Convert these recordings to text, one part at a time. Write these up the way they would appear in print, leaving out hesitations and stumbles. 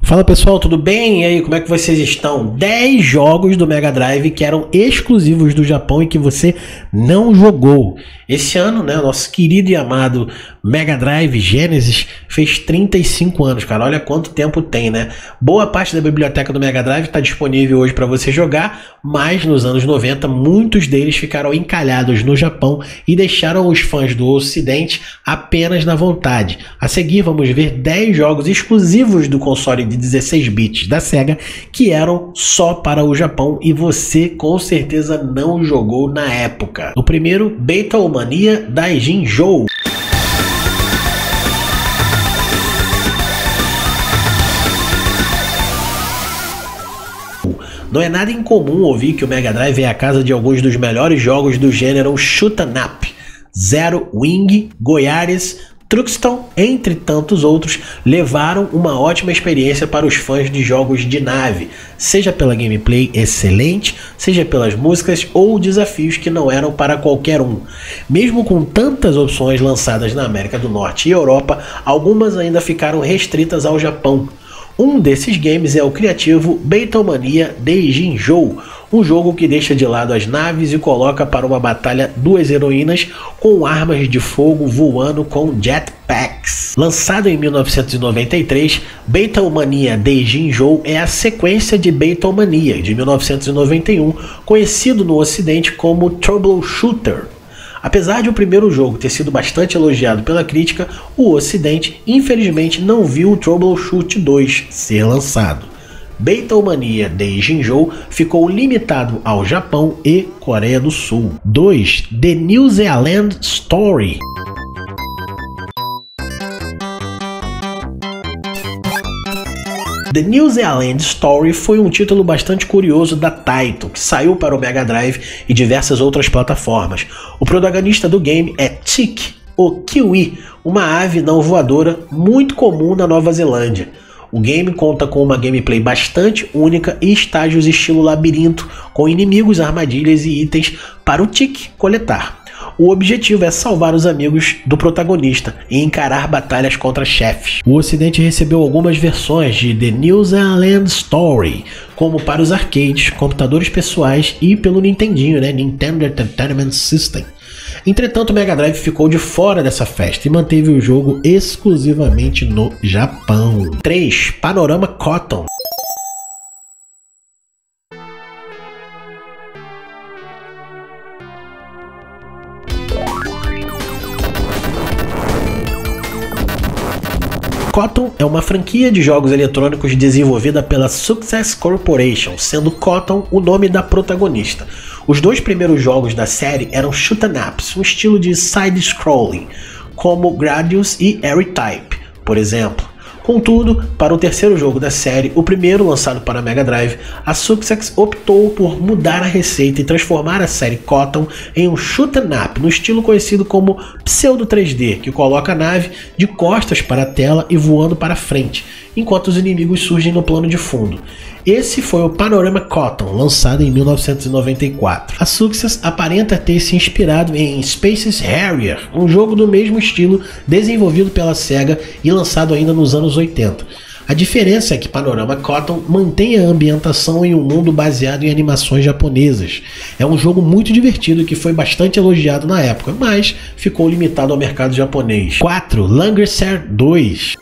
Fala pessoal, tudo bem? E aí, como é que vocês estão? 10 jogos do Mega Drive que eram exclusivos do Japão e que você não jogou. Esse ano, né, nosso querido e amado Mega Drive Genesis fez 35 anos, cara. Olha quanto tempo tem, né? Boa parte da biblioteca do Mega Drive está disponível hoje para você jogar, mas nos anos 90 muitos deles ficaram encalhados no Japão e deixaram os fãs do Ocidente apenas na vontade. A seguir vamos ver 10 jogos exclusivos do console de 16 bits da Sega que eram só para o Japão e você com certeza não jogou na época. O primeiro, Beatlemania Daijin Jou. Não é nada incomum ouvir que o Mega Drive é a casa de alguns dos melhores jogos do gênero shoot 'em up. Zero, Wing, Goyares, Truxton, entre tantos outros, levaram uma ótima experiência para os fãs de jogos de nave, seja pela gameplay excelente, seja pelas músicas ou desafios que não eram para qualquer um. Mesmo com tantas opções lançadas na América do Norte e Europa, algumas ainda ficaram restritas ao Japão. Um desses games é o criativo Beatlemania Daijin Jou, um jogo que deixa de lado as naves e coloca para uma batalha duas heroínas com armas de fogo voando com jetpacks. Lançado em 1993, Beatlemania Daijin Jou é a sequência de Beatlemania de 1991, conhecido no ocidente como Troubleshooter. Apesar de o primeiro jogo ter sido bastante elogiado pela crítica, o Ocidente infelizmente não viu o Troubleshoot 2 ser lançado. Beatlemania Daijin Jou ficou limitado ao Japão e Coreia do Sul. 2. The New Zealand Story. The New Zealand Story foi um título bastante curioso da Taito, que saiu para o Mega Drive e diversas outras plataformas. O protagonista do game é Chick, o Kiwi, uma ave não voadora muito comum na Nova Zelândia. O game conta com uma gameplay bastante única e estágios estilo labirinto, com inimigos, armadilhas e itens para o Chick coletar. O objetivo é salvar os amigos do protagonista e encarar batalhas contra chefes. O Ocidente recebeu algumas versões de The New Zealand Story, como para os arcades, computadores pessoais e pelo Nintendinho, né? Nintendo Entertainment System. Entretanto, o Mega Drive ficou de fora dessa festa e manteve o jogo exclusivamente no Japão. 3. Panorama Cotton. Cotton é uma franquia de jogos eletrônicos desenvolvida pela Success Corporation, sendo Cotton o nome da protagonista. Os dois primeiros jogos da série eram shoot 'em ups, um estilo de side-scrolling, como Gradius e R-Type, por exemplo. Contudo, para o terceiro jogo da série, o primeiro lançado para Mega Drive, a Success optou por mudar a receita e transformar a série Cotton em um shoot 'em up, no estilo conhecido como pseudo 3D, que coloca a nave de costas para a tela e voando para frente, enquanto os inimigos surgem no plano de fundo. Esse foi o Panorama Cotton, lançado em 1994. A Success aparenta ter se inspirado em Space Harrier, um jogo do mesmo estilo desenvolvido pela Sega e lançado ainda nos anos 80. A diferença é que Panorama Cotton mantém a ambientação em um mundo baseado em animações japonesas. É um jogo muito divertido que foi bastante elogiado na época, mas ficou limitado ao mercado japonês. 4. Langrisser 2.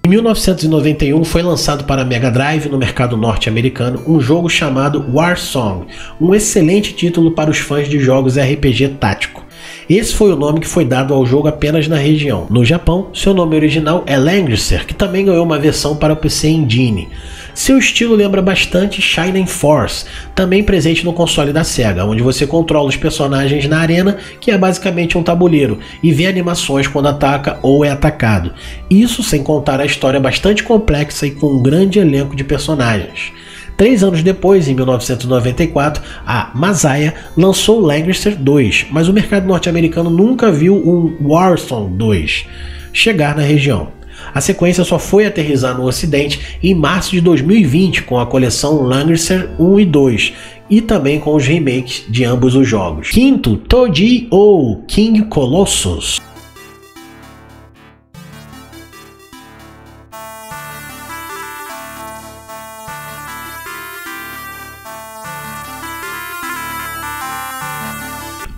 Em 1991 foi lançado para Mega Drive no mercado norte-americano um jogo chamado War Song, um excelente título para os fãs de jogos RPG tático. Esse foi o nome que foi dado ao jogo apenas na região. No Japão, seu nome original é Langrisser, que também ganhou uma versão para o PC Engine. Seu estilo lembra bastante Shining Force, também presente no console da Sega, onde você controla os personagens na arena, que é basicamente um tabuleiro, e vê animações quando ataca ou é atacado. Isso sem contar a história bastante complexa e com um grande elenco de personagens. 3 anos depois, em 1994, a Masaya lançou Langrisser 2, mas o mercado norte-americano nunca viu um Warsong 2 chegar na região. A sequência só foi aterrissar no ocidente em março de 2020 com a coleção Langrisser 1 e 2, e também com os remakes de ambos os jogos. Quinto, Toji ou King Colossus.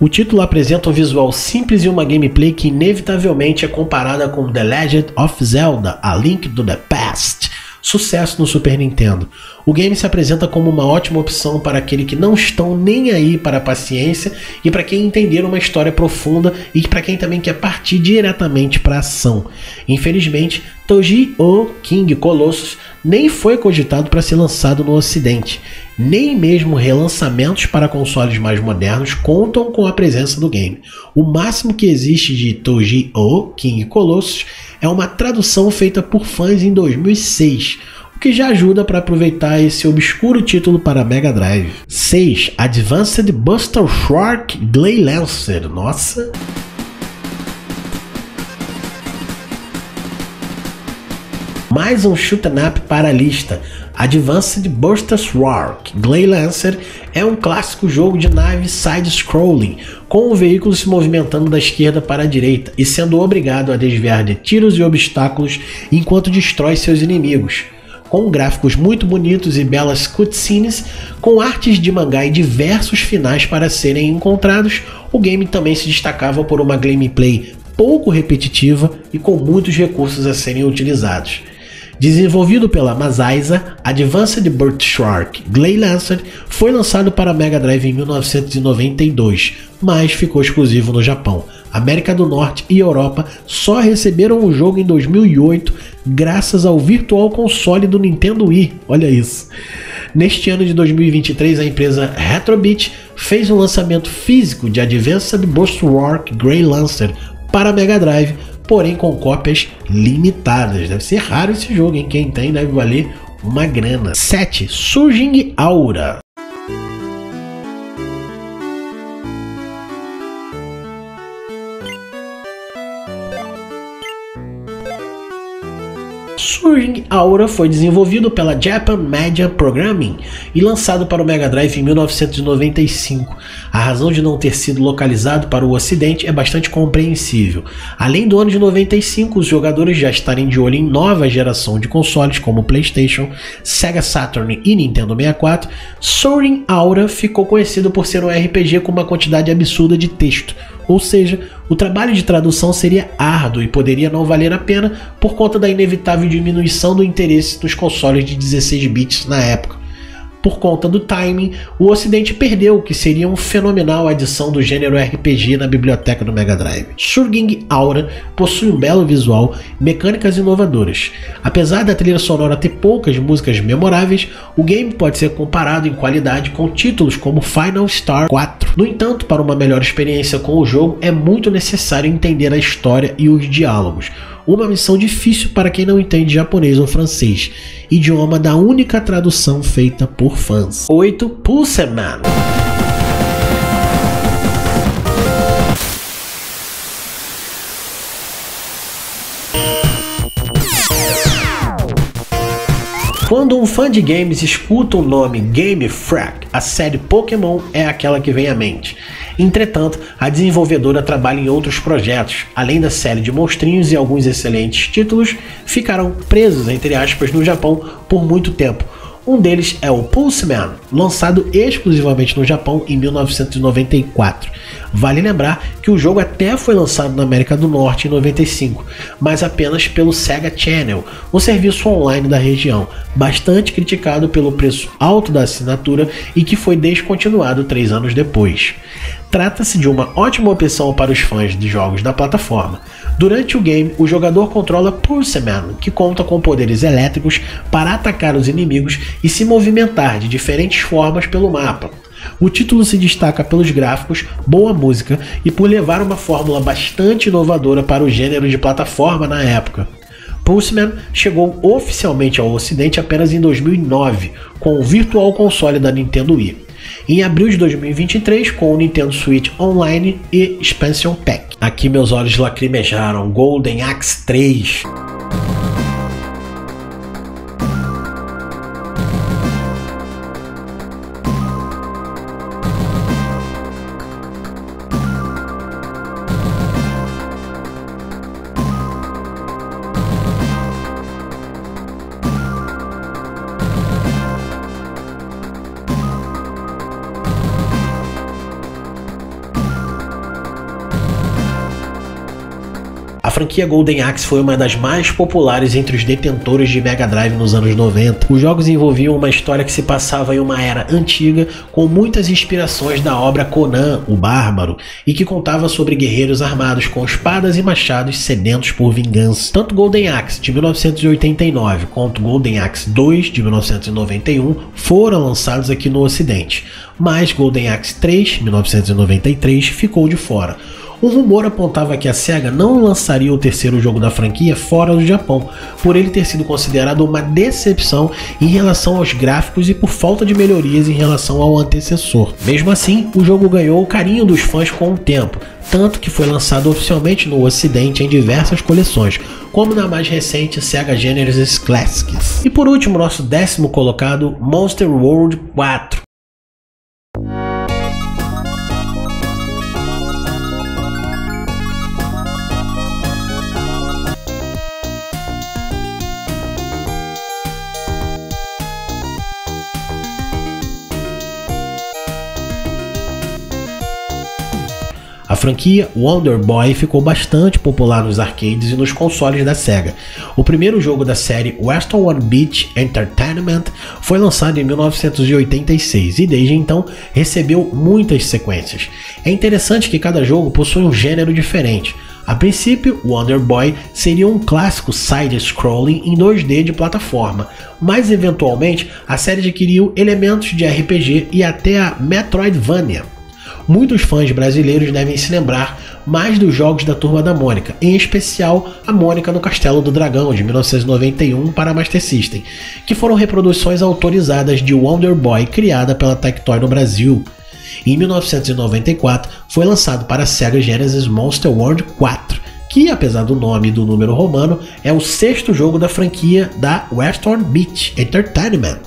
O título apresenta um visual simples e uma gameplay que inevitavelmente é comparada com The Legend of Zelda: A Link to the Past, sucesso no Super Nintendo. O game se apresenta como uma ótima opção para aqueles que não estão nem aí para a paciência e para quem entender uma história profunda e para quem também quer partir diretamente para a ação. Infelizmente, Toji ou King Colossus nem foi cogitado para ser lançado no ocidente. Nem mesmo relançamentos para consoles mais modernos contam com a presença do game. O máximo que existe de Toji ou King Colossus é uma tradução feita por fãs em 2006, o que já ajuda para aproveitar esse obscuro título para Mega Drive. 6. Advanced Buster Shark Gley Lancer. Nossa! Mais um shoot 'em up para a lista. Advanced Buster Shark Gley Lancer é um clássico jogo de nave side-scrolling, com o veículo se movimentando da esquerda para a direita e sendo obrigado a desviar de tiros e obstáculos enquanto destrói seus inimigos. Com gráficos muito bonitos e belas cutscenes, com artes de mangá e diversos finais para serem encontrados, o game também se destacava por uma gameplay pouco repetitiva e com muitos recursos a serem utilizados. Desenvolvido pela Masaisa, Advanced Buster Shark Gley Lancer foi lançado para Mega Drive em 1992, mas ficou exclusivo no Japão. América do Norte e Europa só receberam o jogo em 2008 graças ao Virtual Console do Nintendo Wii. Olha isso! Neste ano de 2023, a empresa Retrobit fez um lançamento físico de Advanced Buster Shark Gley Lancer para Mega Drive, porém com cópias limitadas. Deve ser raro esse jogo, hein? Quem tem deve valer uma grana. 7. Surging Aura. Surging Aura foi desenvolvido pela Japan Media Programming e lançado para o Mega Drive em 1995. A razão de não ter sido localizado para o ocidente é bastante compreensível. Além do ano de 95, os jogadores já estarem de olho em nova geração de consoles como PlayStation, Sega Saturn e Nintendo 64, Surging Aura ficou conhecido por ser um RPG com uma quantidade absurda de texto. Ou seja, o trabalho de tradução seria árduo e poderia não valer a pena por conta da inevitável diminuição do interesse dos consoles de 16 bits na época. Por conta do timing, o ocidente perdeu o que seria uma fenomenal adição do gênero RPG na biblioteca do Mega Drive. Surging Aura possui um belo visual e mecânicas inovadoras. Apesar da trilha sonora ter poucas músicas memoráveis, o game pode ser comparado em qualidade com títulos como Final Star 4. No entanto, para uma melhor experiência com o jogo, é muito necessário entender a história e os diálogos. Uma missão difícil para quem não entende japonês ou francês, idioma da única tradução feita por fãs. 8. Pulseman. Quando um fã de games escuta o nome Game Freak, a série Pokémon é aquela que vem à mente. Entretanto, a desenvolvedora trabalha em outros projetos. Além da série de monstrinhos e alguns excelentes títulos, ficaram presos, entre aspas, no Japão por muito tempo. Um deles é o Pulseman, lançado exclusivamente no Japão em 1994. Vale lembrar que o jogo até foi lançado na América do Norte em 95, mas apenas pelo Sega Channel, um serviço online da região, bastante criticado pelo preço alto da assinatura e que foi descontinuado 3 anos depois. Trata-se de uma ótima opção para os fãs de jogos da plataforma. Durante o game, o jogador controla Pulseman, que conta com poderes elétricos para atacar os inimigos e se movimentar de diferentes formas pelo mapa. O título se destaca pelos gráficos, boa música e por levar uma fórmula bastante inovadora para o gênero de plataforma na época. Pulseman chegou oficialmente ao ocidente apenas em 2009, com o Virtual Console da Nintendo Wii. Em abril de 2023, com o Nintendo Switch Online e Expansion Pack. Aqui meus olhos lacrimejaram. Golden Axe 3. A franquia Golden Axe foi uma das mais populares entre os detentores de Mega Drive nos anos 90. Os jogos envolviam uma história que se passava em uma era antiga, com muitas inspirações da obra Conan, o Bárbaro, e que contava sobre guerreiros armados com espadas e machados sedentos por vingança. Tanto Golden Axe de 1989 quanto Golden Axe 2 de 1991 foram lançados aqui no ocidente, mas Golden Axe 3 1993 ficou de fora. Um rumor apontava que a SEGA não lançaria o terceiro jogo da franquia fora do Japão, por ele ter sido considerado uma decepção em relação aos gráficos e por falta de melhorias em relação ao antecessor. Mesmo assim, o jogo ganhou o carinho dos fãs com o tempo, tanto que foi lançado oficialmente no ocidente em diversas coleções, como na mais recente Sega Genesis Classics. E por último, nosso 10º colocado, Monster World 4. A franquia Wonder Boy ficou bastante popular nos arcades e nos consoles da Sega. O primeiro jogo da série Western One Beat Entertainment foi lançado em 1986 e desde então recebeu muitas sequências. É interessante que cada jogo possui um gênero diferente. A princípio, Wonder Boy seria um clássico side-scrolling em 2D de plataforma, mas eventualmente a série adquiriu elementos de RPG e até a Metroidvania. Muitos fãs brasileiros devem se lembrar mais dos jogos da Turma da Mônica, em especial a Mônica no Castelo do Dragão, de 1991 para Master System, que foram reproduções autorizadas de Wonder Boy criada pela Tectoy no Brasil. Em 1994 foi lançado para a Sega Genesis Monster World 4, que apesar do nome e do número romano, é o 6º jogo da franquia da Western Beat Entertainment.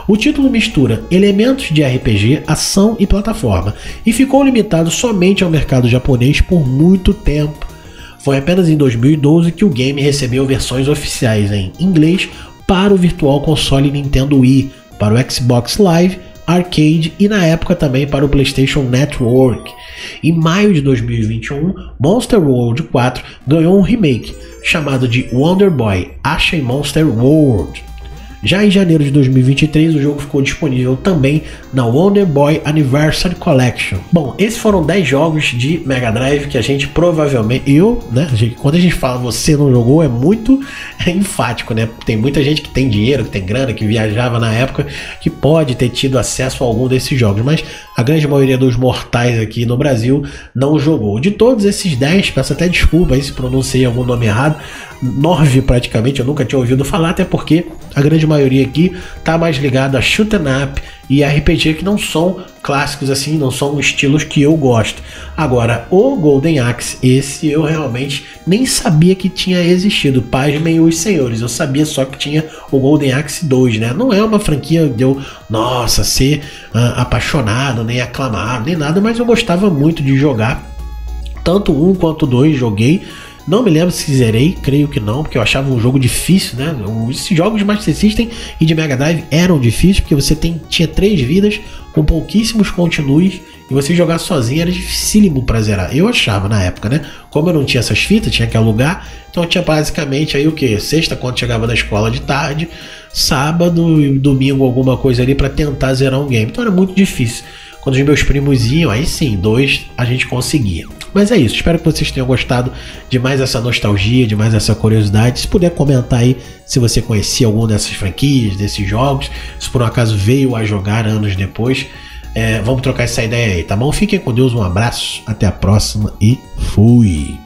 O título mistura elementos de RPG, ação e plataforma, e ficou limitado somente ao mercado japonês por muito tempo. Foi apenas em 2012 que o game recebeu versões oficiais em inglês para o Virtual Console Nintendo Wii, para o Xbox Live, Arcade e na época também para o PlayStation Network. Em maio de 2021, Monster World 4 ganhou um remake, chamado de Wonder Boy Ashen Monster World. Já em janeiro de 2023, o jogo ficou disponível também na Wonder Boy Anniversary Collection. Bom, esses foram 10 jogos de Mega Drive que a gente provavelmente... quando a gente fala você não jogou, é muito enfático, né? Tem muita gente que tem dinheiro, que tem grana, que viajava na época, que pode ter tido acesso a algum desses jogos, mas a grande maioria dos mortais aqui no Brasil não jogou. De todos esses 10, peço até desculpa aí se pronunciei algum nome errado, 9 praticamente eu nunca tinha ouvido falar, até porque a grande maioria aqui tá mais ligada a shoot 'em up e RPG, que não são clássicos assim, não são estilos que eu gosto. Agora, o Golden Axe, esse eu realmente nem sabia que tinha existido, pasmem os senhores, eu sabia só que tinha o Golden Axe 2, né? Não é uma franquia de eu, nossa, ser apaixonado, nem aclamado, nem nada, mas eu gostava muito de jogar, tanto um quanto dois joguei. Não me lembro se zerei, creio que não, porque eu achava um jogo difícil, né? Esses jogos de Master System e de Mega Drive eram difíceis, porque você tinha 3 vidas, com pouquíssimos continues, e você jogar sozinho era dificílimo pra zerar. Eu achava na época, né? Como eu não tinha essas fitas, tinha que alugar, então eu tinha basicamente aí o que? Sexta, quando chegava da escola de tarde, sábado e domingo alguma coisa ali pra tentar zerar um game. Então era muito difícil. Quando os meus primos iam, aí sim, 2 a gente conseguia. Mas é isso, espero que vocês tenham gostado de mais essa nostalgia, de mais essa curiosidade. Se puder comentar aí se você conhecia algum dessas franquias, desses jogos, se por um acaso veio a jogar anos depois, vamos trocar essa ideia aí, tá bom? Fiquem com Deus, um abraço, até a próxima e fui!